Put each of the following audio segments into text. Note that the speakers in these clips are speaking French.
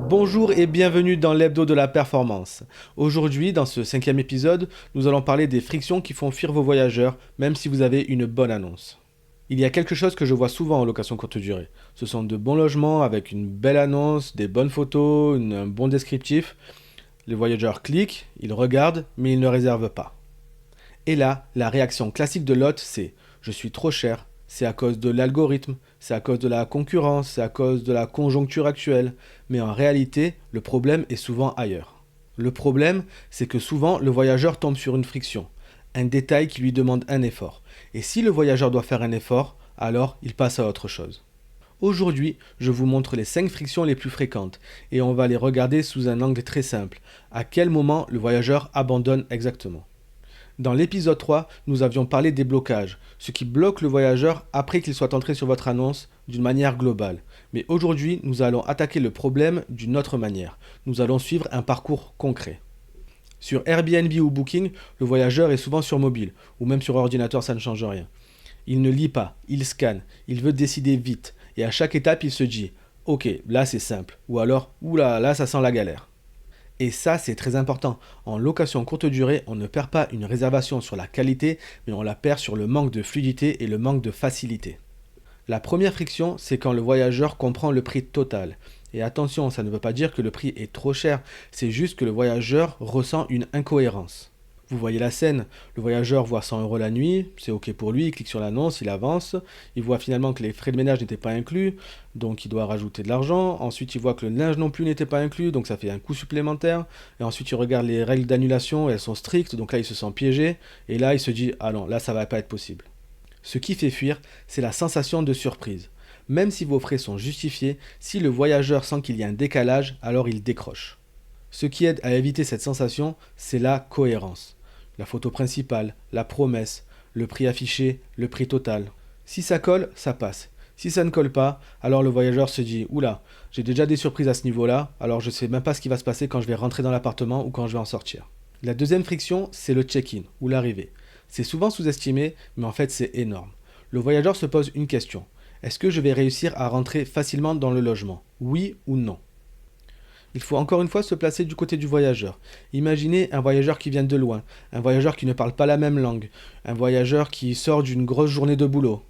Bonjour et bienvenue dans l'hebdo de la performance. Aujourd'hui, dans ce 5e épisode, nous allons parler des frictions qui font fuir vos voyageurs, même si vous avez une bonne annonce. Il y a quelque chose que je vois souvent en location courte durée. Ce sont de bons logements avec une belle annonce, des bonnes photos, un bon descriptif. Les voyageurs cliquent, ils regardent, mais ils ne réservent pas. Et là, la réaction classique de l'hôte, c'est « je suis trop cher ». C'est à cause de l'algorithme, c'est à cause de la concurrence, c'est à cause de la conjoncture actuelle. Mais en réalité, le problème est souvent ailleurs. Le problème, c'est que souvent, le voyageur tombe sur une friction, un détail qui lui demande un effort. Et si le voyageur doit faire un effort, alors il passe à autre chose. Aujourd'hui, je vous montre les 5 frictions les plus fréquentes et on va les regarder sous un angle très simple. À quel moment le voyageur abandonne exactement ? Dans l'épisode 3, nous avions parlé des blocages, ce qui bloque le voyageur après qu'il soit entré sur votre annonce d'une manière globale. Mais aujourd'hui, nous allons attaquer le problème d'une autre manière. Nous allons suivre un parcours concret. Sur Airbnb ou Booking, le voyageur est souvent sur mobile, ou même sur ordinateur, ça ne change rien. Il ne lit pas, il scanne, il veut décider vite, et à chaque étape, il se dit « Ok, là c'est simple », ou alors « Oula, là ça sent la galère ». Et ça, c'est très important. En location courte durée, on ne perd pas une réservation sur la qualité, mais on la perd sur le manque de fluidité et le manque de facilité. La première friction, c'est quand le voyageur comprend le prix total. Et attention, ça ne veut pas dire que le prix est trop cher, c'est juste que le voyageur ressent une incohérence. Vous voyez la scène, le voyageur voit 100 € la nuit, c'est ok pour lui, il clique sur l'annonce, il avance, il voit finalement que les frais de ménage n'étaient pas inclus, donc il doit rajouter de l'argent, ensuite il voit que le linge non plus n'était pas inclus, donc ça fait un coût supplémentaire, et ensuite il regarde les règles d'annulation, elles sont strictes, donc là il se sent piégé, et là il se dit « Ah non, là ça va pas être possible ». Ce qui fait fuir, c'est la sensation de surprise. Même si vos frais sont justifiés, si le voyageur sent qu'il y a un décalage, alors il décroche. Ce qui aide à éviter cette sensation, c'est la cohérence. La photo principale, la promesse, le prix affiché, le prix total. Si ça colle, ça passe. Si ça ne colle pas, alors le voyageur se dit « Oula, j'ai déjà des surprises à ce niveau-là, alors je ne sais même pas ce qui va se passer quand je vais rentrer dans l'appartement ou quand je vais en sortir. » La deuxième friction, c'est le check-in ou l'arrivée. C'est souvent sous-estimé, mais en fait c'est énorme. Le voyageur se pose une question. Est-ce que je vais réussir à rentrer facilement dans le logement ? Oui ou non ? Il faut encore une fois se placer du côté du voyageur. Imaginez un voyageur qui vient de loin, un voyageur qui ne parle pas la même langue, un voyageur qui sort d'une grosse journée de boulot.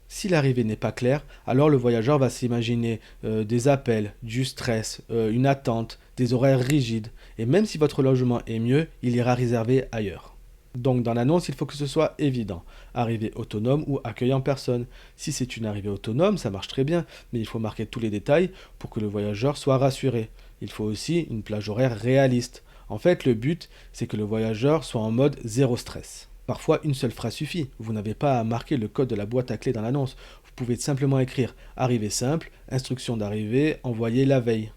Si l'arrivée n'est pas claire, alors le voyageur va s'imaginer des appels, du stress, une attente, des horaires rigides. Et même si votre logement est mieux, il ira réserver ailleurs. Donc dans l'annonce, il faut que ce soit évident. Arrivée autonome ou accueillant personne. Si c'est une arrivée autonome, ça marche très bien, mais il faut marquer tous les détails pour que le voyageur soit rassuré. Il faut aussi une plage horaire réaliste. En fait, le but, c'est que le voyageur soit en mode zéro stress. Parfois, une seule phrase suffit. Vous n'avez pas à marquer le code de la boîte à clés dans l'annonce. Vous pouvez simplement écrire « Arrivée simple »,« Instruction d'arrivée »,« Envoyer la veille ».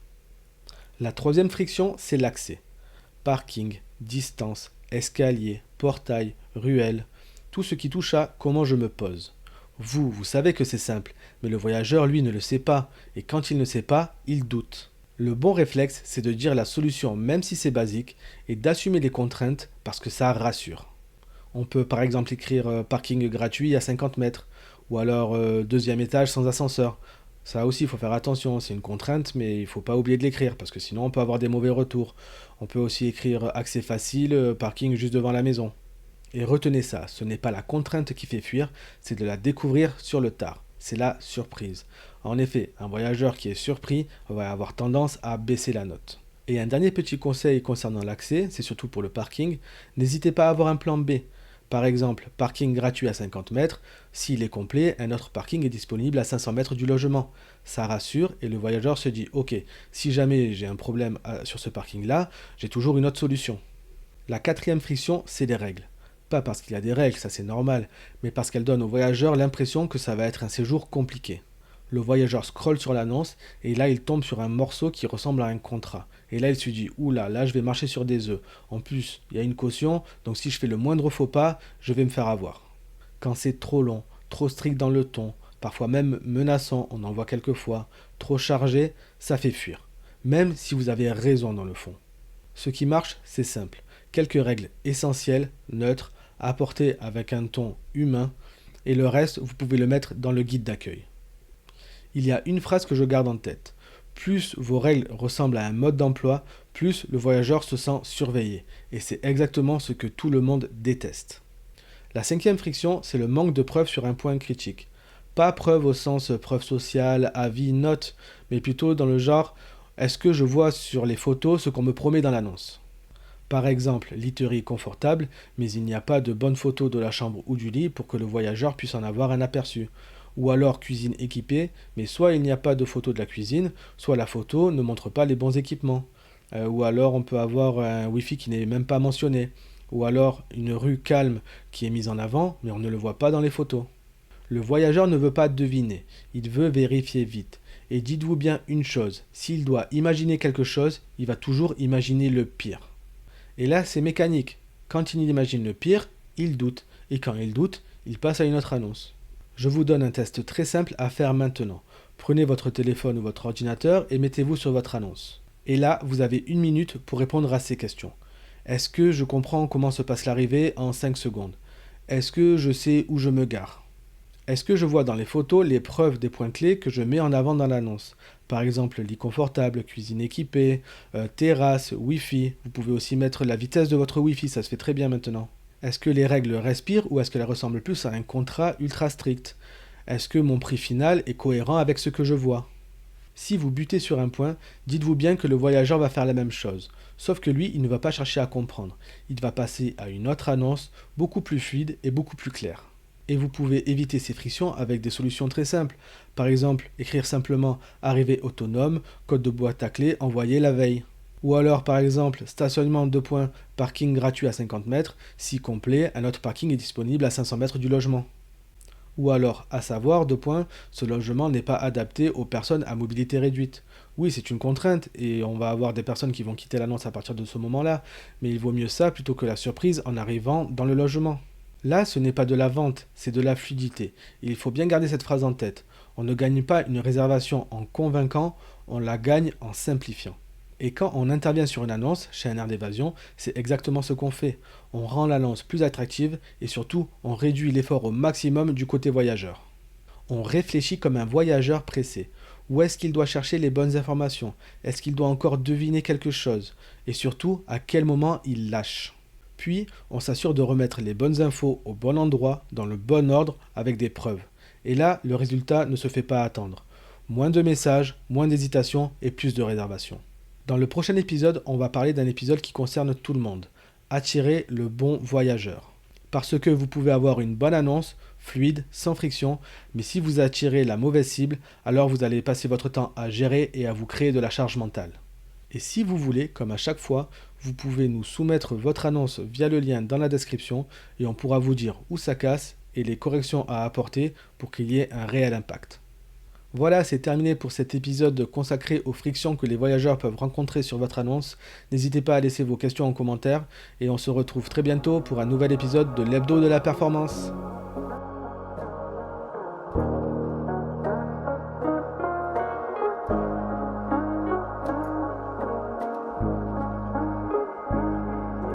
La troisième friction, c'est l'accès. Parking, distance, escalier, portail, ruelle, tout ce qui touche à comment je me pose. Vous savez que c'est simple, mais le voyageur, lui, ne le sait pas, et quand il ne sait pas, il doute. Le bon réflexe, c'est de dire la solution même si c'est basique, et d'assumer les contraintes parce que ça rassure. On peut par exemple écrire parking gratuit à 50 mètres, ou alors deuxième étage sans ascenseur. Ça aussi, il faut faire attention, c'est une contrainte, mais il ne faut pas oublier de l'écrire, parce que sinon on peut avoir des mauvais retours. On peut aussi écrire accès facile, parking juste devant la maison. Et retenez ça, ce n'est pas la contrainte qui fait fuir, c'est de la découvrir sur le tard. C'est la surprise. En effet, un voyageur qui est surpris va avoir tendance à baisser la note. Et un dernier petit conseil concernant l'accès, c'est surtout pour le parking, n'hésitez pas à avoir un plan B. Par exemple, parking gratuit à 50 mètres, s'il est complet, un autre parking est disponible à 500 mètres du logement. Ça rassure et le voyageur se dit « Ok, si jamais j'ai un problème sur ce parking-là, j'ai toujours une autre solution ». La quatrième friction, c'est les règles. Pas parce qu'il y a des règles, ça c'est normal, mais parce qu'elles donnent au voyageur l'impression que ça va être un séjour compliqué. Le voyageur scrolle sur l'annonce et là il tombe sur un morceau qui ressemble à un contrat. Et là il se dit oula, là je vais marcher sur des œufs. En plus, il y a une caution, donc si je fais le moindre faux pas, je vais me faire avoir. Quand c'est trop long, trop strict dans le ton, parfois même menaçant, on en voit quelquefois, trop chargé, ça fait fuir. Même si vous avez raison dans le fond. Ce qui marche, c'est simple. Quelques règles essentielles, neutres, apportées avec un ton humain. Et le reste, vous pouvez le mettre dans le guide d'accueil. Il y a une phrase que je garde en tête. Plus vos règles ressemblent à un mode d'emploi, plus le voyageur se sent surveillé. Et c'est exactement ce que tout le monde déteste. La cinquième friction, c'est le manque de preuves sur un point critique. Pas preuve au sens preuve sociale, avis, note, mais plutôt dans le genre « est-ce que je vois sur les photos ce qu'on me promet dans l'annonce ?» Par exemple, literie confortable, mais il n'y a pas de bonne photo de la chambre ou du lit pour que le voyageur puisse en avoir un aperçu. Ou alors cuisine équipée, mais soit il n'y a pas de photo de la cuisine, soit la photo ne montre pas les bons équipements. Ou alors on peut avoir un Wi-Fi qui n'est même pas mentionné. Ou alors une rue calme qui est mise en avant, mais on ne le voit pas dans les photos. Le voyageur ne veut pas deviner, il veut vérifier vite. Et dites-vous bien une chose, s'il doit imaginer quelque chose, il va toujours imaginer le pire. Et là, c'est mécanique. Quand il imagine le pire, il doute. Et quand il doute, il passe à une autre annonce. Je vous donne un test très simple à faire maintenant. Prenez votre téléphone ou votre ordinateur et mettez-vous sur votre annonce. Et là, vous avez 1 minute pour répondre à ces questions. Est-ce que je comprends comment se passe l'arrivée en 5 secondes? Est-ce que je sais où je me gare? Est-ce que je vois dans les photos les preuves des points clés que je mets en avant dans l'annonce? Par exemple, lit confortable, cuisine équipée, terrasse, Wi-Fi. Vous pouvez aussi mettre la vitesse de votre Wi-Fi, ça se fait très bien maintenant. Est-ce que les règles respirent ou est-ce qu'elles ressemblent plus à un contrat ultra strict? Est-ce que mon prix final est cohérent avec ce que je vois? Si vous butez sur un point, dites-vous bien que le voyageur va faire la même chose. Sauf que lui, il ne va pas chercher à comprendre. Il va passer à une autre annonce, beaucoup plus fluide et beaucoup plus claire. Et vous pouvez éviter ces frictions avec des solutions très simples. Par exemple, écrire simplement arrivée autonome, code de boîte à clés envoyé la veille. Ou alors, par exemple, stationnement 2 points, parking gratuit à 50 mètres, si complet, un autre parking est disponible à 500 mètres du logement. Ou alors, à savoir, 2 points, ce logement n'est pas adapté aux personnes à mobilité réduite. Oui, c'est une contrainte, et on va avoir des personnes qui vont quitter l'annonce à partir de ce moment-là, mais il vaut mieux ça plutôt que la surprise en arrivant dans le logement. Là, ce n'est pas de la vente, c'est de la fluidité. Et il faut bien garder cette phrase en tête. On ne gagne pas une réservation en convainquant, on la gagne en simplifiant. Et quand on intervient sur une annonce, chez un air d'évasion, c'est exactement ce qu'on fait. On rend l'annonce plus attractive et surtout, on réduit l'effort au maximum du côté voyageur. On réfléchit comme un voyageur pressé. Où est-ce qu'il doit chercher les bonnes informations? Est-ce qu'il doit encore deviner quelque chose? Et surtout, à quel moment il lâche? Puis, on s'assure de remettre les bonnes infos au bon endroit, dans le bon ordre, avec des preuves. Et là, le résultat ne se fait pas attendre. Moins de messages, moins d'hésitation et plus de réservations. Dans le prochain épisode, on va parler d'un épisode qui concerne tout le monde. Attirer le bon voyageur. Parce que vous pouvez avoir une bonne annonce, fluide, sans friction, mais si vous attirez la mauvaise cible, alors vous allez passer votre temps à gérer et à vous créer de la charge mentale. Et si vous voulez, comme à chaque fois, vous pouvez nous soumettre votre annonce via le lien dans la description et on pourra vous dire où ça casse et les corrections à apporter pour qu'il y ait un réel impact. Voilà, c'est terminé pour cet épisode consacré aux frictions que les voyageurs peuvent rencontrer sur votre annonce. N'hésitez pas à laisser vos questions en commentaire et on se retrouve très bientôt pour un nouvel épisode de l'Hebdo de la performance.